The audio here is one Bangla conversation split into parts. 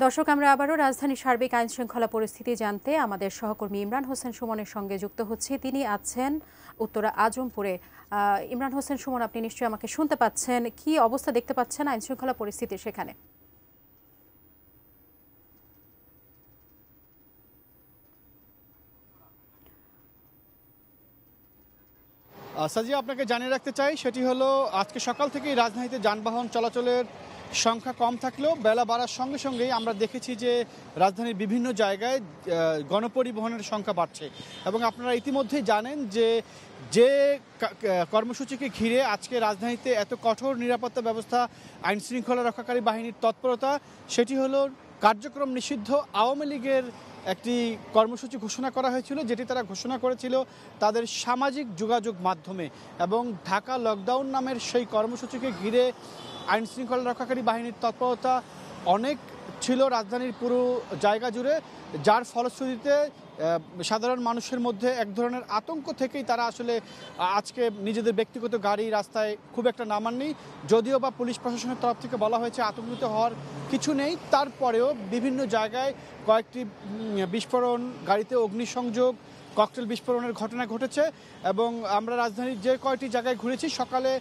দর্শক, আমরা আবারও রাজধানীর সার্বিক আইনশৃঙ্খলা পরিস্থিতি জানতে আমাদের সহকর্মী ইমরান হোসেন সুমনের সঙ্গে যুক্ত হচ্ছি। তিনি আছেন উত্তরা আজমপুরে। ইমরান হোসেন সুমন, আপনি নিশ্চয়ই আমাকে শুনতে পাচ্ছেন। কি অবস্থা দেখতে পাচ্ছেন আইনশৃঙ্খলা পরিস্থিতি সেখানে? সাজিয়া, আপনাকে জানিয়ে রাখতে চাই সেটি হলো আজকে সকাল থেকেই রাজধানীতে যানবাহন চলাচলের সংখ্যা কম থাকলেও বেলা বাড়ার সঙ্গে সঙ্গেই আমরা দেখেছি যে রাজধানীর বিভিন্ন জায়গায় গণপরিবহনের সংখ্যা বাড়ছে। এবং আপনারা ইতিমধ্যেই জানেন যে কর্মসূচিকে ঘিরে আজকে রাজধানীতে এত কঠোর নিরাপত্তা ব্যবস্থা, আইন শৃঙ্খলা রক্ষাকারী বাহিনীর তৎপরতা, সেটি হলো কার্যক্রম নিষিদ্ধ আওয়ামী লীগের একটি কর্মসূচি ঘোষণা করা হয়েছিল, যেটি তারা ঘোষণা করেছিল তাদের সামাজিক যোগাযোগ মাধ্যমে। এবং ঢাকা লকডাউন নামের সেই কর্মসূচিকে ঘিরে আইন শৃঙ্খলা রক্ষাকারী বাহিনীর তৎপরতা অনেক ছিল রাজধানীর পুরো জায়গা জুড়ে, যার ফলশ্রুতিতে সাধারণ মানুষের মধ্যে এক ধরনের আতঙ্ক থেকেই তারা আসলে আজকে নিজেদের ব্যক্তিগত গাড়ি রাস্তায় খুব একটা নামাননি। যদিও বা পুলিশ প্রশাসনের তরফ থেকে বলা হয়েছে আতঙ্কিত হওয়ার কিছু নেই, তারপরেও বিভিন্ন জায়গায় কয়েকটি বিস্ফোরণ, গাড়িতে অগ্নিসংযোগ, ককটেল বিস্ফোরণের ঘটনা ঘটেছে। এবং আমরা রাজধানীর যে কয়টি জায়গায় ঘুরেছি, সকালে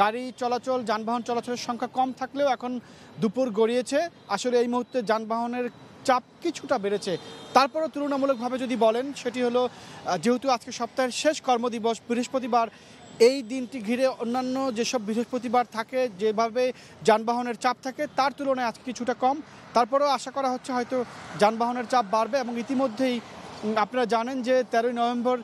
গাড়ি চলাচল, যানবাহন চলাচলের সংখ্যা কম থাকলেও এখন দুপুর গড়িয়েছে, আসলে এই মুহূর্তে যানবাহনের চাপ কিছুটা বেড়েছে। তারপরও তুলনামূলকভাবে যদি বলেন, সেটি হলো যেহেতু আজকে সপ্তাহের শেষ কর্মদিবস বৃহস্পতিবার, এই দিনটি ঘিরে অন্যান্য যেসব বৃহস্পতিবার থাকে যেভাবে যানবাহনের চাপ থাকে তার তুলনায় আজকে কিছুটা কম। তারপরেও আশা করা হচ্ছে হয়তো যানবাহনের চাপ বাড়বে। এবং ইতিমধ্যেই আপনারা জানেন যে 13ই নভেম্বর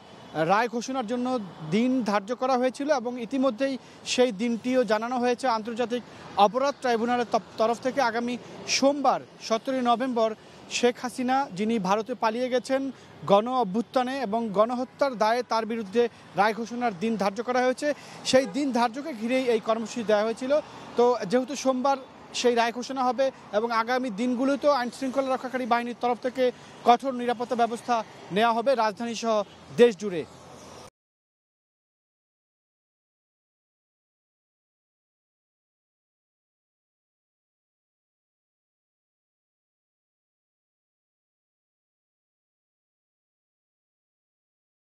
রায় ঘোষণার জন্য দিন ধার্য করা হয়েছিল এবং ইতিমধ্যেই সেই দিনটিও জানানো হয়েছে আন্তর্জাতিক অপরাধ ট্রাইব্যুনালের তরফ থেকে। আগামী সোমবার 17ই নভেম্বর শেখ হাসিনা, যিনি ভারতে পালিয়ে গেছেন গণ অভ্যুত্থানে এবং গণহত্যার দায়ে, তার বিরুদ্ধে রায় ঘোষণার দিন ধার্য করা হয়েছে। সেই দিন ধার্যকে ঘিরেই এই কর্মসূচি দেওয়া হয়েছিল। তো যেহেতু সোমবার সেই রায় ঘোষণা হবে এবং আগামী দিনগুলোতেও আইন শৃঙ্খলা রক্ষাকারী বাহিনীর তরফ থেকে কঠোর নিরাপত্তা ব্যবস্থা নেওয়া হবে রাজধানী সহ দেশ জুড়ে।